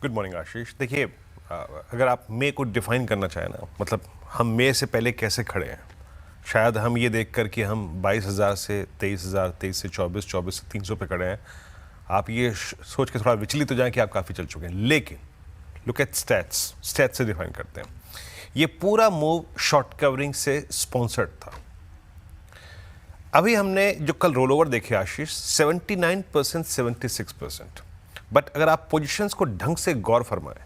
Good morning आशीष। देखिए, अगर आप मे को डिफाइन करना चाहें ना, मतलब हम मे से पहले कैसे खड़े हैं, शायद हम ये देखकर कि हम 22,000 से 23,000, 23 से 24, 24 से 300 पे खड़े हैं, आप ये सोच के थोड़ा विचलित हो जाएं कि आप काफ़ी चल चुके हैं। लेकिन लुक एट स्टैट्स से डिफाइन करते हैं। ये पूरा मूव शॉर्ट कवरिंग से स्पॉन्सर्ड था। अभी हमने जो कल रोल ओवर देखे आशीष, 79%, 76%। बट अगर आप पोजीशंस को ढंग से गौर फरमाएं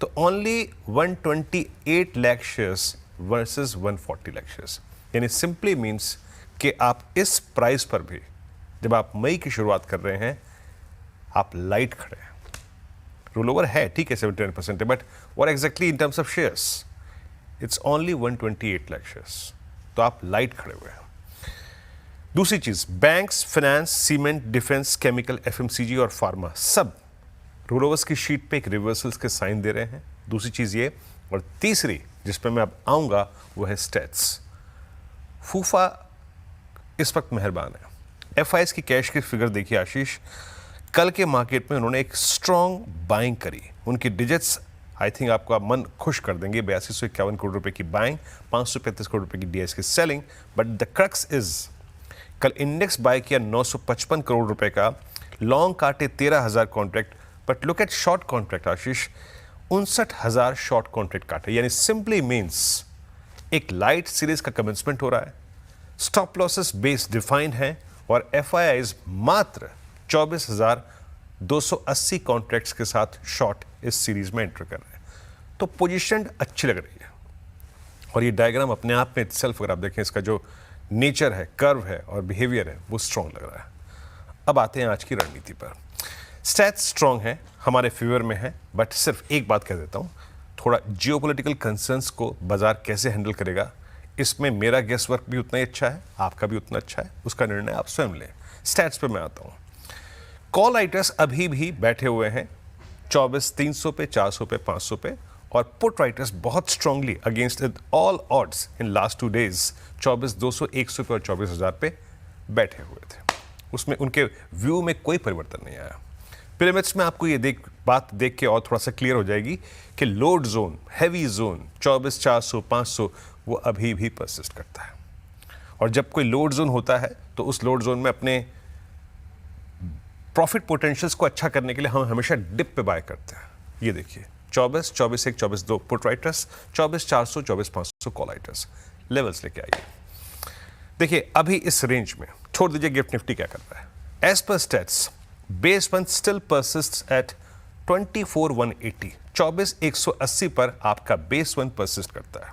तो only 128 lakh shares versus 140 lakh shares, यानी सिंपली मीन्स कि आप इस प्राइस पर भी जब आप मई की शुरुआत कर रहे हैं, आप लाइट खड़े हैं। रोल ओवर है, ठीक है, 79% है, but what exactly in terms of shares, it's only 128 lakh shares. तो आप लाइट खड़े हुए हैं। दूसरी चीज, banks, finance, cement, defence, chemical, FMCG और फार्मा सब रोल ओवर्स की शीट पे एक रिवर्सल्स के साइन दे रहे हैं। दूसरी चीज ये, और तीसरी जिस पे मैं अब आऊंगा वो है स्टैट्स। फूफा इस वक्त मेहरबान है। एफआईएस की कैश की फिगर देखिए आशीष, कल के मार्केट में उन्होंने एक स्ट्रॉन्ग बाइंग करी। उनकी डिजिट्स आई थिंक आपका मन खुश कर देंगे। 8251 करोड़ रुपए की बाइंग, 535 करोड़ रुपए की डीएस की selling. But the crux is, कल इंडेक्स बाय किया 955 करोड़ रुपए का, लॉन्ग काटे 13,000 contract. But look at short contract Ashish, 59,000 short contract काटे, यानी सिंपली मींस एक लाइट सीरीज का कमेंसमेंट हो रहा है, स्टॉप लॉसेस बेस डिफाइंड है, और एफआईआईज मात्र 24,280 कॉन्ट्रैक्ट्स के साथ शॉर्ट इस सीरीज में एंटर कर रहे हैं। तो पोजीशन अच्छी लग रही है। और ये डायग्राम अपने आप में इटसेल्फ अगर आप देखें, इसका जो नेचर है, कर्व है और बिहेवियर है, वो स्ट्रॉन्ग लग रहा है। अब आते हैं आज की रणनीति पर। स्टैट्स स्ट्रॉन्ग है, हमारे फेवर में है, बट सिर्फ एक बात कह देता हूं, थोड़ा जियोपॉलिटिकल कंसर्न्स को बाजार कैसे हैंडल करेगा, इसमें मेरा गेस वर्क भी उतना ही अच्छा है, आपका भी उतना अच्छा है, उसका निर्णय आप स्वयं लें। स्टैट्स पे मैं आता हूं। कॉल राइटर्स अभी भी बैठे हुए हैं 24,300 पे, 400 पे, 500 पे, और पुट राइटर्स बहुत strongly against all odds in last 2 days 24,200, 100 पे और 24,000 पे बैठे हुए थे। उसमें उनके व्यू में कोई परिवर्तन नहीं आया। पिरामिड्स में आपको ये बात देख के और थोड़ा सा क्लियर हो जाएगी कि लोड जोन, हैवी जोन 24,400, 500 वो अभी भी परसिस्ट करता है। और जब कोई लोड जोन होता है तो उस लोड जोन में अपने प्रॉफिट पोटेंशियल्स को अच्छा करने के लिए हम हमेशा डिप पे बाय करते हैं। ये देखिए 24, 24,1, 24,2 put writers, 24,400, 24,500 call writers. Levels लेके आइए। देखिए अभी इस रेंज में, छोड़ दीजिए गिफ्ट निफ्टी क्या कर रहा है। As per stats, base one still persist at 24,180, 24,180 पर आपका बेस वन परसिस्ट करता है।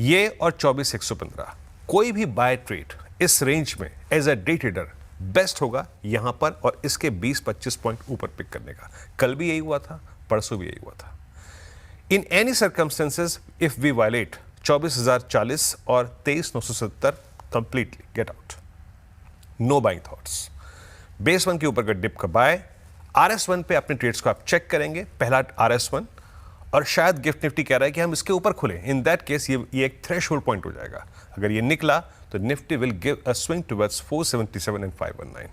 ये और 24,115, कोई भी बाय ट्रेड इस रेंज में as a day trader best होगा यहां पर, और इसके 20-25 पॉइंट ऊपर पिक करने का। कल भी यही हुआ था, परसों भी यही हुआ था। In any circumstances if we violate 24,040 और 23,970, completely get out, no buying thoughts. Base one के ऊपर का डिप का बाय, RS1 पे अपने ट्रेड्स को आप चेक करेंगे, पहला RS1, और शायद गिफ्ट निफ्टी कह रहा है कि हम इसके ऊपर खुले। इन दैट केस ये एक थ्रेशोल्ड पॉइंट हो जाएगा। अगर ये निकला तो Nifty will give a swing towards 477 and 519।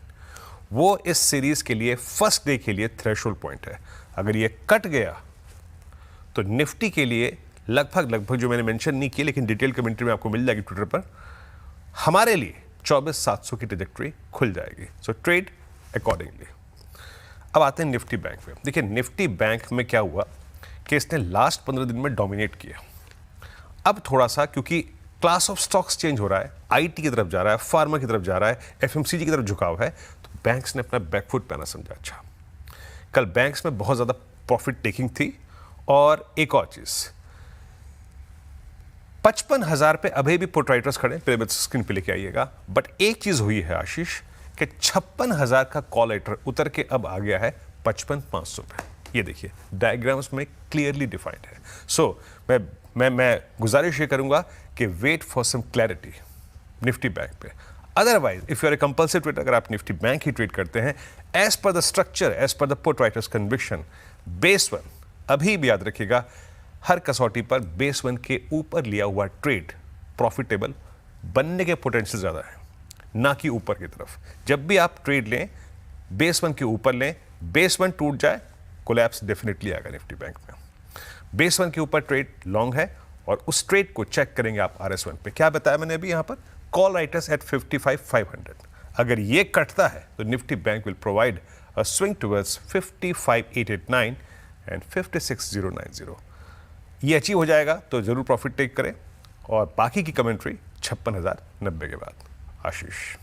वो इस सीरीज के लिए फर्स्ट डे के लिए थ्रेशोल्ड पॉइंट है। अगर ये कट गया तो निफ्टी के लिए लगभग जो मैंने मेंशन नहीं किया लेकिन डिटेल कमेंट्री में आपको मिल जाएगी ट्विटर पर, हमारे लिए 24,700 की ट्रैजेक्टरी खुल जाएगी। So trade accordingly. अब आते हैं निफ्टी बैंक में। देखिए निफ्टी बैंक में क्या हुआ कि इसने लास्ट 15 दिन में डोमिनेट किया। अब थोड़ा सा क्योंकि क्लास ऑफ स्टॉक्स चेंज हो रहा है, आईटी की तरफ जा रहा है, फार्मा की तरफ जा रहा है, एफएमसीजी की तरफ झुकाव है, तो बैंक्स ने अपना बैकफुट पहना समझा। अच्छा, कल बैंक्स में बहुत ज्यादा प्रॉफिट टेकिंग थी। और एक और चीज, 55,000 पे अभी भी पुट राइटर्स खड़े, पिरामिड स्क्रीन पे लेके आइएगा। बट एक चीज हुई है आशीष कि 56,000 का कॉल राइटर उतर के अब आ गया है 55,500 पे। ये देखिए डायग्राम्स में क्लियरली डिफाइंड है। सो मैं गुजारिश ये करूंगा कि wait for some clarity Nifty bank पे। Otherwise if you are a compulsive trader, अगर आप निफ्टी बैंक ही ट्रेड करते हैं, as per the structure, as per the put writers conviction, base one अभी भी याद रखिएगा, हर कसौटी पर बेस वन के ऊपर लिया हुआ ट्रेड प्रॉफिटेबल बनने के पोटेंशियल ज्यादा है, ना कि ऊपर की तरफ। जब भी आप ट्रेड लें, बेस वन के ऊपर लें, बेस वन टूट जाए कोलैप्स डेफिनेटली आएगा निफ्टी बैंक में। बेस 1 के ऊपर ट्रेड लॉन्ग है और उस ट्रेड को चेक करेंगे आप RS1 पे। क्या बताया मैंने अभी यहाँ पर? Call writers at 55,500। अगर ये कटता है तो Nifty bank will provide a swing towards 55,889 and 56,090। ये अचीव हो जाएगा तो जरूर प्रॉफिट टेक करें। और बाकी की कमेंट्री 56,090 के बाद। आशीष।